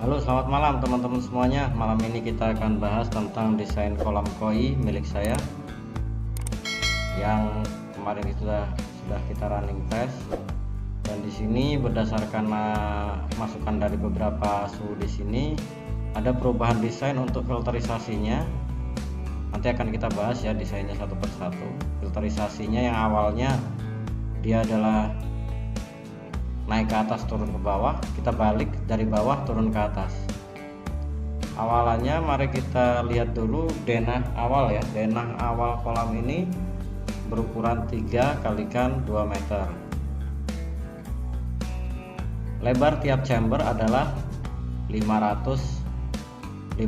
Halo, selamat malam teman-teman semuanya. Malam ini kita akan bahas tentang desain kolam koi milik saya yang kemarin itu sudah kita running test. Dan di sini berdasarkan masukan dari beberapa suhu di sini ada perubahan desain untuk filterisasinya. Nanti akan kita bahas ya desainnya satu persatu. Filterisasinya yang awalnya dia adalah naik ke atas turun ke bawah, kita balik dari bawah turun ke atas. Awalannya mari kita lihat dulu denah awal ya. Denah awal kolam ini berukuran 3 kalikan 2 meter. Lebar tiap chamber adalah 550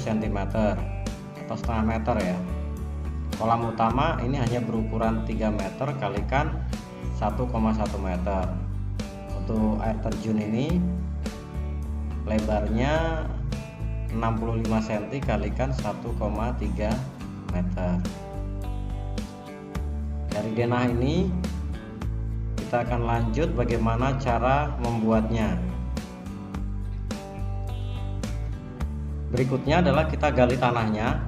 cm atau setengah meter ya. Kolam utama ini hanya berukuran 3 meter kalikan 1,1 meter. Untuk air terjun ini lebarnya 65 cm kalikan 1,3 meter. Dari denah ini kita akan lanjut bagaimana cara membuatnya. Berikutnya adalah kita gali tanahnya,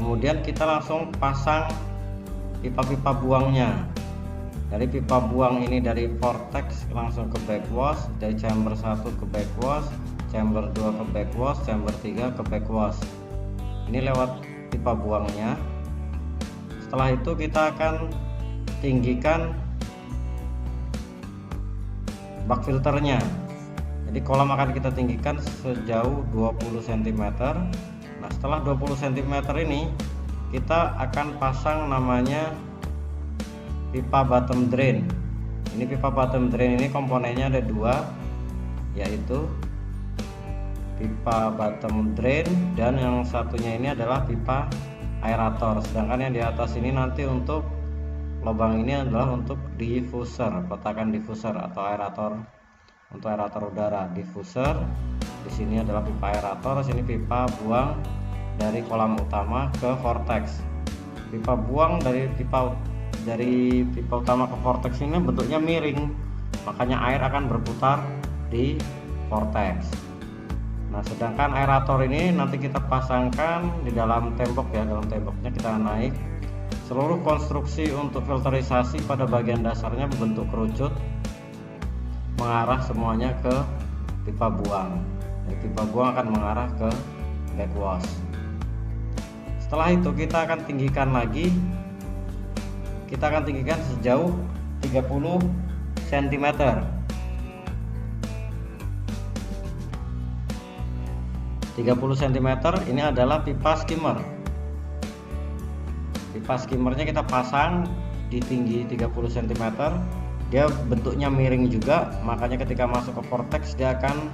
kemudian kita langsung pasang pipa-pipa buangnya. Dari pipa buang ini dari vortex langsung ke backwash, dari chamber 1 ke backwash, chamber 2 ke backwash, chamber 3 ke backwash. Ini lewat pipa buangnya. Setelah itu kita akan tinggikan bak filternya. Jadi kolam akan kita tinggikan sejauh 20 cm. Nah, setelah 20 cm ini kita akan pasang namanya pipa bottom drain. Ini pipa bottom drain ini komponennya ada 2, yaitu pipa bottom drain dan yang satunya ini adalah pipa aerator. Sedangkan yang di atas ini nanti untuk lubang ini adalah untuk diffuser, kotakan diffuser atau aerator, untuk aerator udara. Diffuser di sini adalah pipa aerator, sini pipa buang dari kolam utama ke vortex. Pipa buang dari pipa utama ke vortex ini bentuknya miring, makanya air akan berputar di vortex. Nah, sedangkan aerator ini nanti kita pasangkan di dalam tembok ya. Dalam temboknya kita naik. Seluruh konstruksi untuk filterisasi pada bagian dasarnya berbentuk kerucut, mengarah semuanya ke pipa buang. Jadi pipa buang akan mengarah ke backwash. Setelah itu kita akan tinggikan lagi. Kita akan tinggikan sejauh 30 cm. Ini adalah pipa skimmer. Pipa skimmernya kita pasang di tinggi 30 cm. Dia bentuknya miring juga, makanya ketika masuk ke vortex dia akan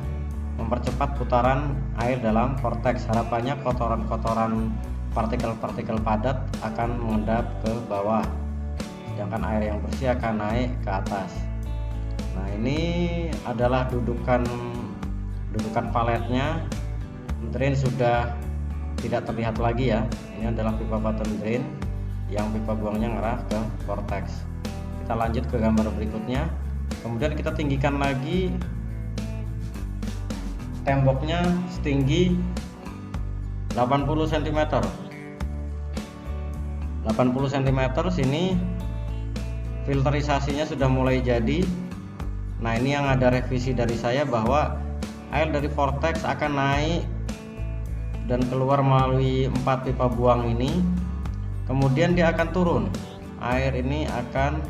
mempercepat putaran air dalam vortex. Harapannya kotoran-kotoran partikel-partikel padat akan mengendap ke bawah, sedangkan air yang bersih akan naik ke atas. Nah, ini adalah dudukan paletnya. Drain sudah tidak terlihat lagi ya. Ini adalah pipa bottom drain yang pipa buangnya ngarah ke vortex. Kita lanjut ke gambar berikutnya. Kemudian kita tinggikan lagi temboknya setinggi 80 cm. 80 cm sini filterisasinya sudah mulai jadi. Nah, ini yang ada revisi dari saya bahwa air dari vortex akan naik dan keluar melalui 4 pipa buang ini. Kemudian dia akan turun. Air ini akan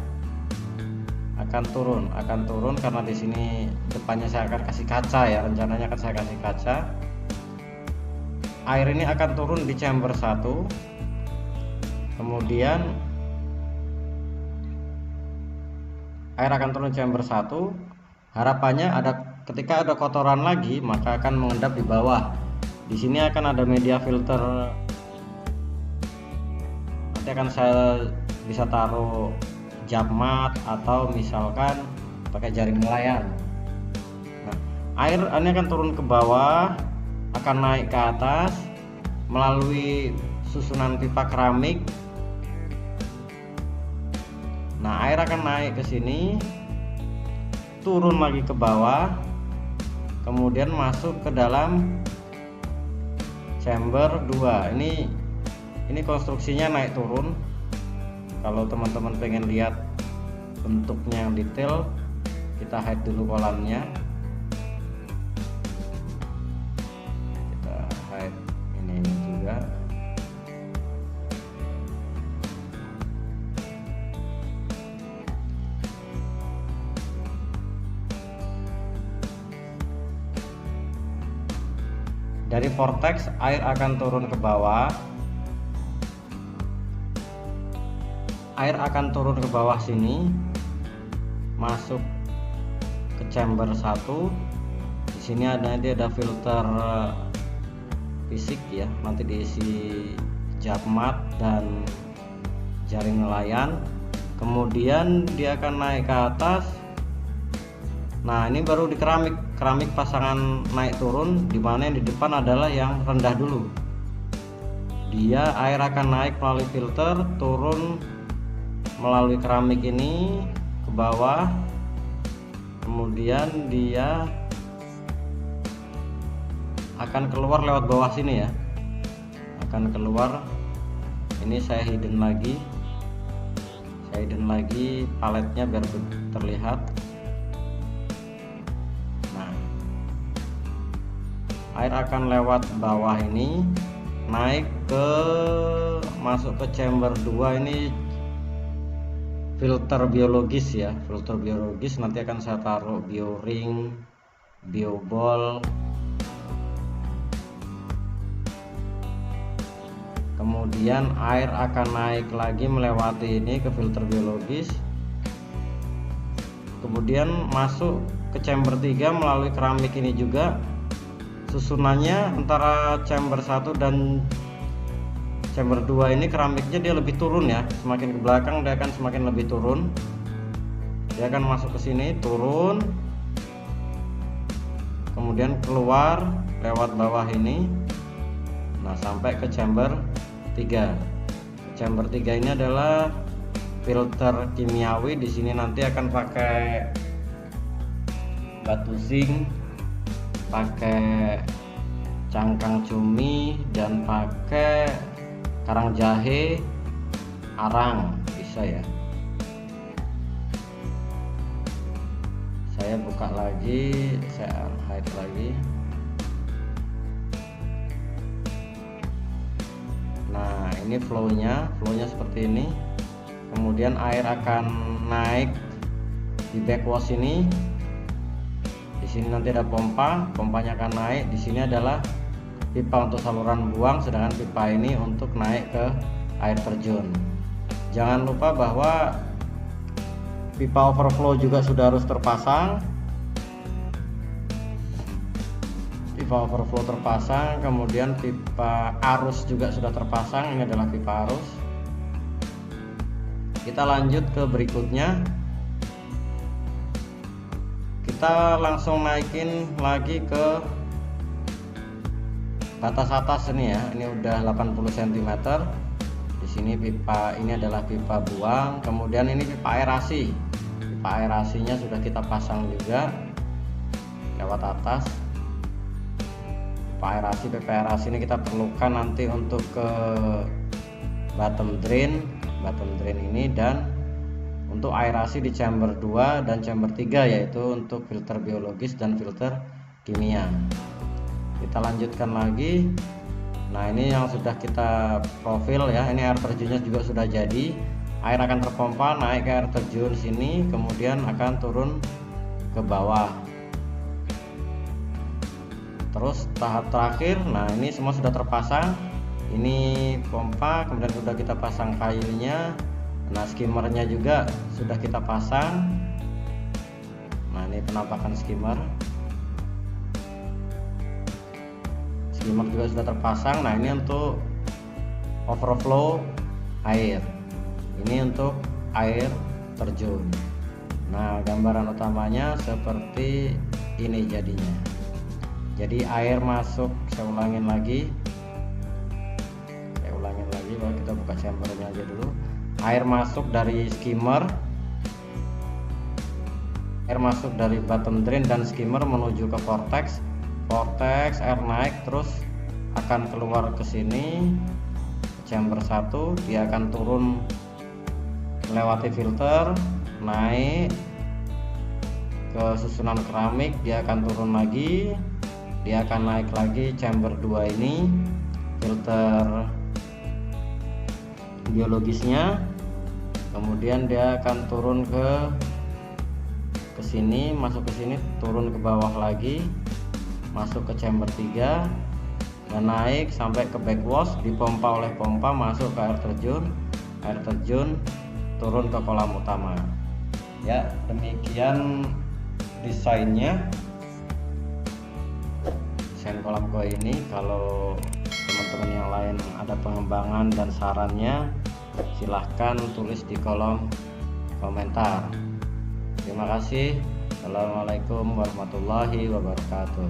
turun karena di sini depannya saya akan kasih kaca ya. Rencananya akan saya kasih kaca. Air ini akan turun di chamber 1. Kemudian air akan turun chamber 1. Harapannya ketika ada kotoran lagi maka akan mengendap di bawah. Di sini akan ada media filter. Nanti akan saya bisa taruh jab mat atau misalkan pakai jaring nelayan. Nah, air ini akan turun ke bawah, akan naik ke atas melalui susunan pipa keramik. Nah, air akan naik ke sini, turun lagi ke bawah, kemudian masuk ke dalam chamber 2. Ini konstruksinya naik turun. Kalau teman-teman pengen lihat bentuknya yang detail, kita hide dulu kolamnya. Kita hide ini juga. Dari vortex air akan turun ke bawah. Air akan turun ke bawah sini, masuk ke chamber 1. Di sini nanti ada filter fisik ya, nanti diisi jakmat dan jaring nelayan. Kemudian dia akan naik ke atas. Nah, ini baru di keramik pasangan naik turun, dimana yang di depan adalah yang rendah dulu. Dia air akan naik melalui filter, turun melalui keramik ini ke bawah, kemudian dia akan keluar lewat bawah sini ya, akan keluar. Ini saya hidden lagi paletnya biar terlihat. Air akan lewat bawah ini naik ke masuk ke chamber 2. Ini filter biologis ya, filter biologis. Nanti akan saya taruh bioring, bioball. Kemudian air akan naik lagi melewati ini ke filter biologis, kemudian masuk ke chamber 3 melalui keramik ini juga. Susunannya antara chamber 1 dan chamber 2 ini keramiknya dia lebih turun ya, semakin ke belakang dia akan semakin lebih turun. Dia akan masuk ke sini, turun, kemudian keluar lewat bawah ini. Nah, sampai ke chamber 3. Chamber 3 ini adalah filter kimiawi. Di sini nanti akan pakai batu zinc, pakai cangkang cumi, dan pakai karang jahe, arang bisa ya. Saya buka lagi, saya hide lagi. Nah, ini flownya seperti ini. Kemudian air akan naik di backwash ini. Di sini nanti ada pompanya akan naik. Di sini adalah pipa untuk saluran buang, sedangkan pipa ini untuk naik ke air terjun. Jangan lupa bahwa pipa overflow juga sudah harus terpasang. Pipa overflow terpasang, kemudian pipa arus juga sudah terpasang. Ini adalah pipa arus. Kita lanjut ke berikutnya. Kita langsung naikin lagi ke batas atas ini ya. Ini udah 80 cm. Di sini pipa ini adalah pipa buang, kemudian ini pipa aerasi. Pipa aerasinya sudah kita pasang juga lewat atas. Pipa aerasi ini kita perlukan nanti untuk ke bottom drain ini, dan untuk aerasi di chamber 2 dan chamber 3, yaitu untuk filter biologis dan filter kimia. Kita lanjutkan lagi. Nah, ini yang sudah kita profil ya. Ini air terjunnya juga sudah jadi. Air akan terpompa naik ke air terjun sini, kemudian akan turun ke bawah. Terus tahap terakhir, nah ini semua sudah terpasang. Ini pompa, kemudian sudah kita pasang kailnya. Nah, skimmernya juga sudah kita pasang. Nah, ini penampakan skimmer. Skimmer juga sudah terpasang. Nah, ini untuk overflow air. Ini untuk air terjun. Nah, gambaran utamanya seperti ini jadinya. Jadi air masuk, saya ulangin lagi. Kita buka chambernya aja dulu. Air masuk dari skimmer, air masuk dari bottom drain dan skimmer menuju ke vortex. Air naik terus akan keluar ke sini chamber 1, dia akan turun melewati filter, naik ke susunan keramik, dia akan turun lagi, dia akan naik lagi chamber 2 ini, filter biologisnya, kemudian dia akan turun ke sini, masuk ke sini, turun ke bawah lagi, masuk ke chamber 3 dan naik sampai ke backwash, dipompa oleh pompa masuk ke air terjun turun ke kolam utama. Ya, demikian desain kolam koi ini. Kalau teman-teman yang lain ada pengembangan dan sarannya, silahkan tulis di kolom komentar. Terima kasih. Assalamualaikum warahmatullahi wabarakatuh.